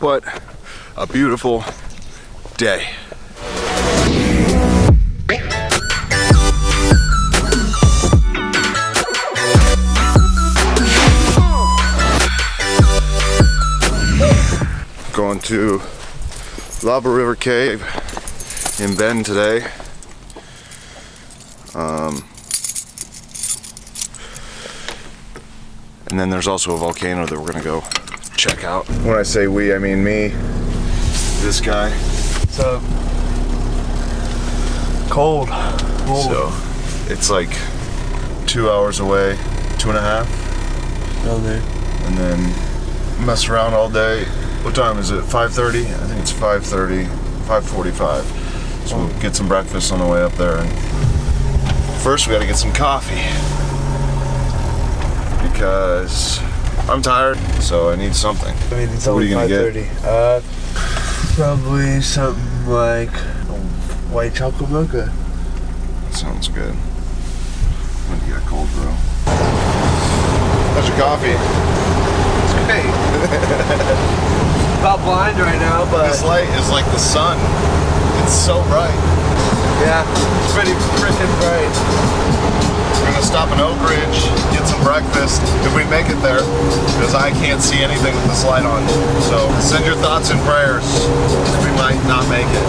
What a beautiful day. Going to Lava River Cave in Bend today. And then there's also a volcano that we're gonna go check out. When I say we, I mean me, this guy. What's up? Cold. So it's like 2 hours away, 2.5. Down there. And then mess around all day. What time is it? 5:30? I think it's 5:30, 5:45. So we'll get some breakfast on the way up there. And first we gotta get some coffee. Because I'm tired, so I need something. I mean, it's What are only you gonna 5:30. Probably something like a white chocolate mocha. Sounds good. I'm gonna get a cold brew. How's your coffee? It's great. About blind right now, but This light is like the sun. It's so bright. yeah, it's pretty freaking bright. We're gonna stop in Oak Ridge, get some breakfast, if we make it there, because I can't see anything with this light on. So send your thoughts and prayers, because we might not make it.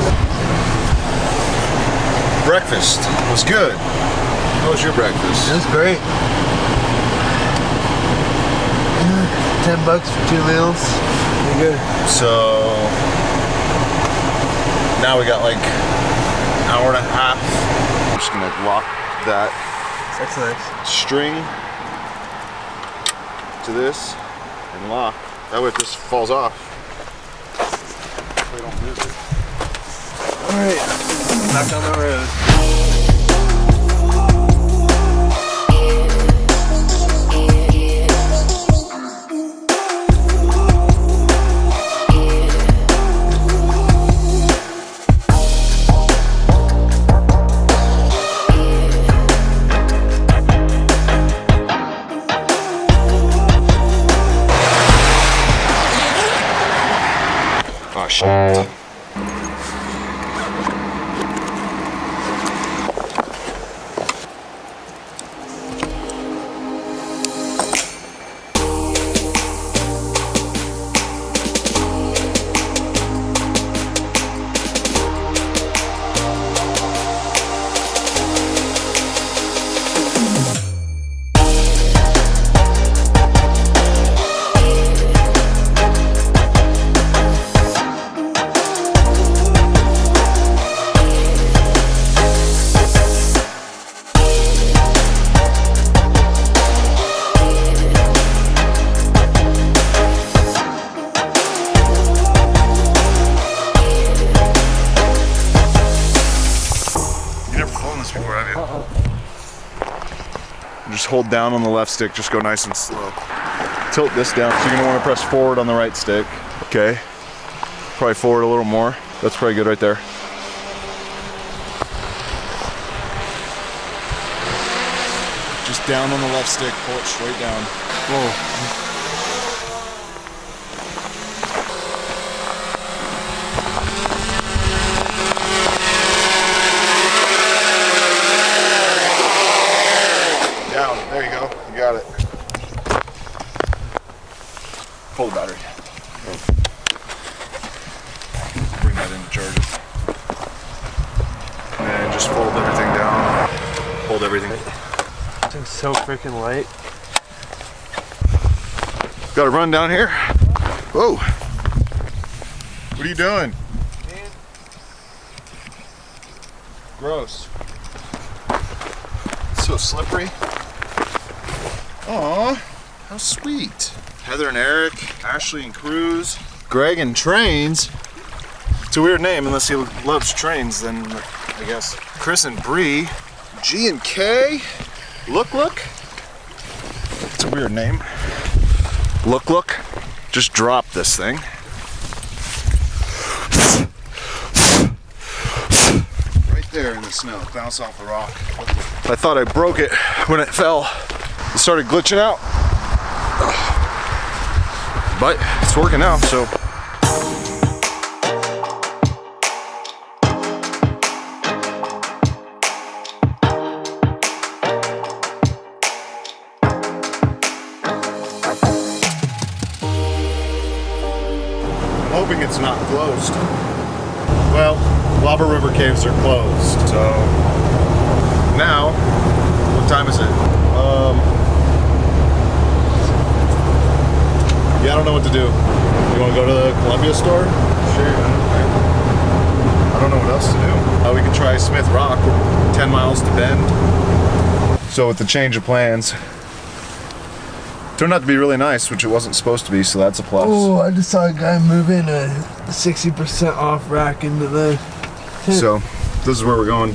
Breakfast was good. How was your breakfast? It was great. $10 for 2 meals. Pretty good. So now we got like an hour and a half. I'm just gonna lock that That's nice. string to this and lock. That way if this falls off, we don't lose it. Alright, back on the road. Oh shit. Just hold down on the left stick, just go nice and slow. Tilt this down, so you're gonna wanna press forward on the right stick. Okay, probably forward a little more. That's probably good right there. Just down on the left stick, pull it straight down. Whoa. There you go. You got it. Pull the battery. Bring that in to charge it. And then just fold everything down. Hold everything. It's so freaking light. Got to run down here. Whoa. What are you doing? Gross. It's so slippery. Aw, how sweet. Heather and Eric, Ashley and Cruz, Greg and Trains. It's a weird name unless he loves trains, then I guess. Chris and Bree, G and K, Look. It's a weird name. Look. Just drop this thing. Right there in the snow, bounce off the rock. I thought I broke it when it fell. It started glitching out. But it's working now, so hoping it's not closed. Well, Lava River caves are closed, so now, what time is it? Yeah, I don't know what to do. You want to go to the Columbia store? Sure. I don't know what else to do. We could try Smith Rock, 10 miles to Bend. So with the change of plans, turned out to be really nice, which it wasn't supposed to be, so that's a plus. Oh, I just saw a guy moving a 60% off rack into the tent. So this is where we're going.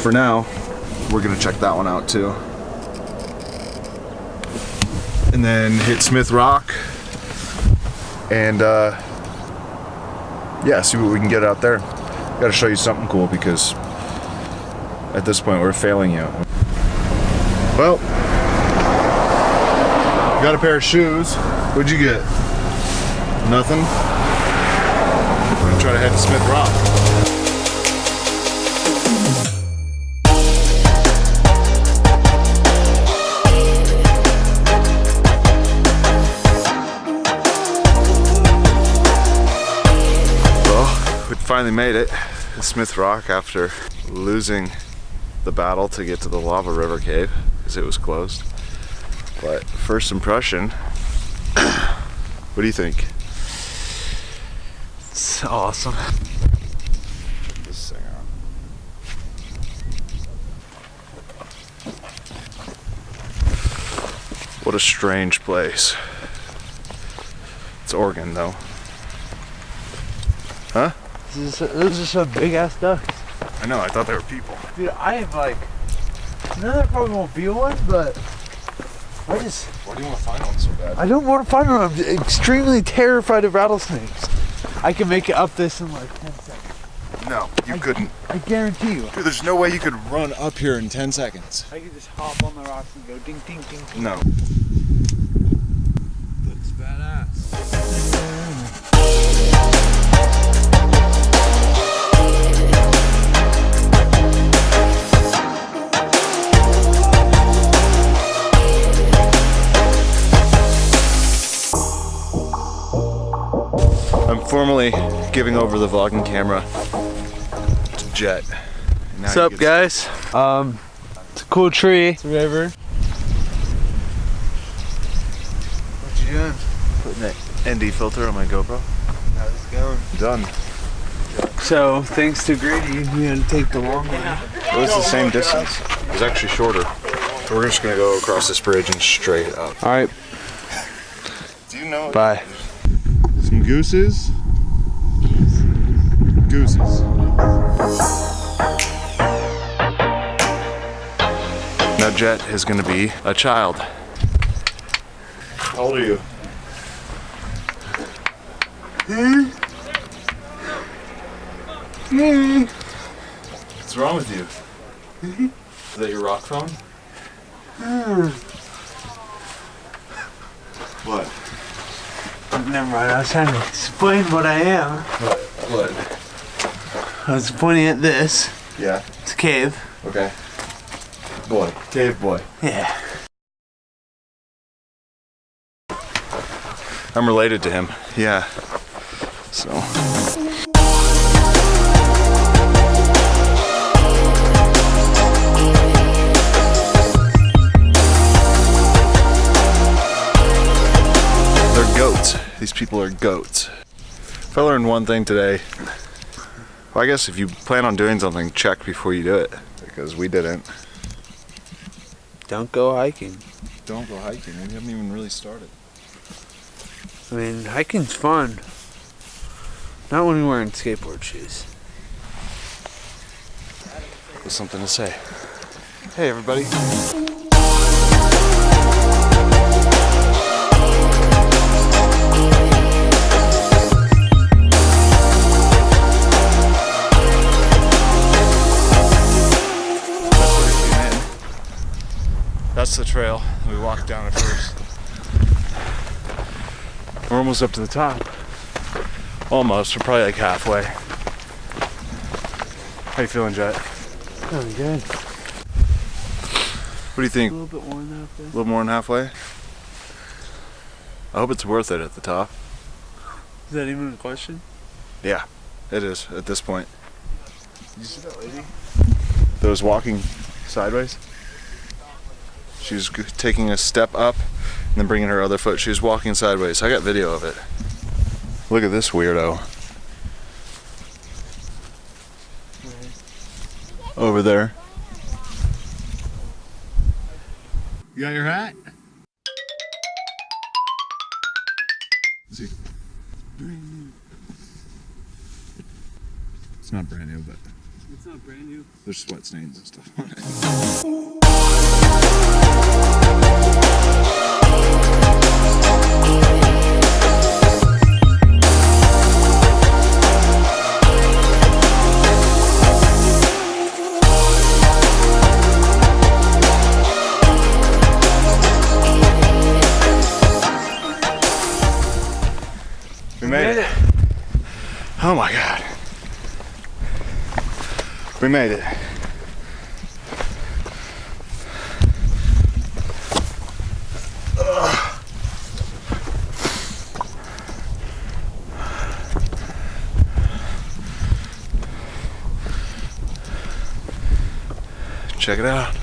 For now, we're gonna check that one out too. And then hit Smith Rock and yeah, see what we can get out there. Gotta show you something cool because at this point we're failing you. Well, got a pair of shoes. What'd you get? Nothing? I'm gonna try to head to Smith Rock. Finally made it to Smith Rock after losing the battle to get to the Lava River Cave because it was closed. But first impression, what do you think? It's awesome. Check this thing out. What a strange place. It's Oregon though. Huh? Those are some big ass ducks. I know, I thought they were people. Dude, I am like, no, there probably won't be one, but I just. Why do you want to find one so bad? I don't want to find one. I'm extremely terrified of rattlesnakes. I can make it up this in like 10 seconds. No, you couldn't. I guarantee you. Dude, there's no way you could run up here in 10 seconds. I could just hop on the rocks and go ding, ding, ding, ding. No. Looks badass. I'm formally giving over the vlogging camera to Jet. What's up, guys? It's a cool tree. It's a river. What you doing? Putting an ND filter on my GoPro. How's it going? Done. So, thanks to Grady, we had to take the long way. It was the same distance. It was actually shorter. So we're just gonna go across this bridge and straight up. All right. Do you know? Bye. Some gooses. Gooses. Now Jet is going to be a child. How old are you? What's wrong with you? Is that your rock phone? What? Never mind, I was trying to explain what I am. What? I was pointing at this. Yeah. It's a cave. Okay. Boy. Cave boy. Yeah. I'm related to him. Yeah. So. They're goats. These people are goats. If I learned one thing today, well, I guess if you plan on doing something, check before you do it, because we didn't. Don't go hiking. Don't go hiking. We haven't even really started. I mean, hiking's fun. Not when you're wearing skateboard shoes. There's something to say. Hey, everybody. That's the trail. We walked down it first. We're almost up to the top. Almost. We're probably like halfway. How you feeling, Jet? Feeling good. What do you think? A little bit more than halfway. A little more than halfway? I hope it's worth it at the top. Is that even a question? Yeah, it is at this point. Did you see that lady? That was walking sideways. She was taking a step up and then bringing her other foot. She was walking sideways. I got video of it. Look at this weirdo. Over there. You got your hat? See. It's not brand new, but It's not brand new. there's sweat stains and stuff on it. We made it. Oh my God. We made it. Check it out.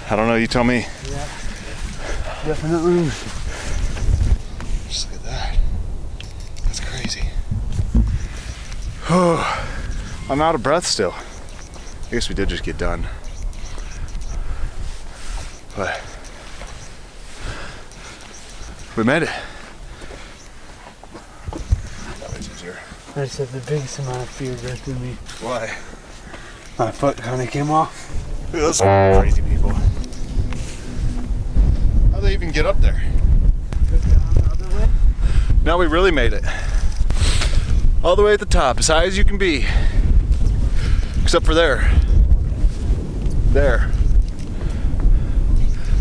I don't know, you tell me. Yeah. Definitely. Just look at that. That's crazy. I'm out of breath still. I guess we did just get done. But we made it. That was easier. I just had the biggest amount of fear go through me. Why? My foot kind of came off. Look at those crazy people. How'd they even get up there? Go down the other way. Now we really made it. All the way at the top, as high as you can be. Except for there. There.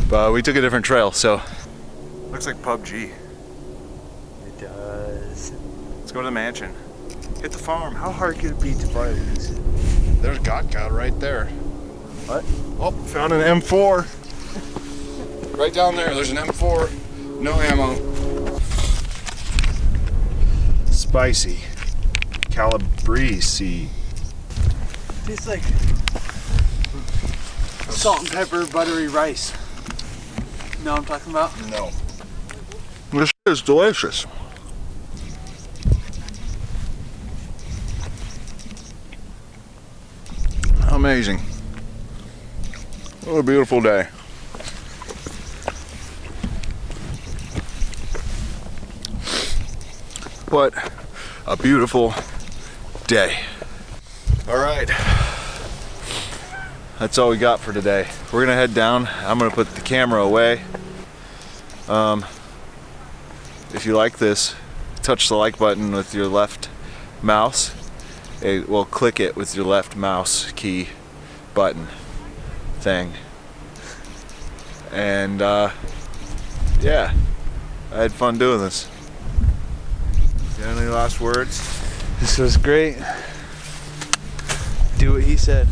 But we took a different trail, so. Looks like PUBG. It does. Let's go to the mansion. Hit the farm. How hard could it be to fire these? There's Gotka right there. What? Oh, found an M4. Right down there, there's an M4. No ammo. Spicy. Calabrese. Tastes like salt and pepper buttery rice. Know what I'm talking about? No. This is delicious. Amazing. What a beautiful day. What a beautiful day. All right. That's all we got for today. We're gonna head down. I'm gonna put the camera away. If you like this, touch the like button with your left mouse. Well, click it with your left mouse key button thing. And yeah, I had fun doing this. Got any last words? This was great. Do what he said.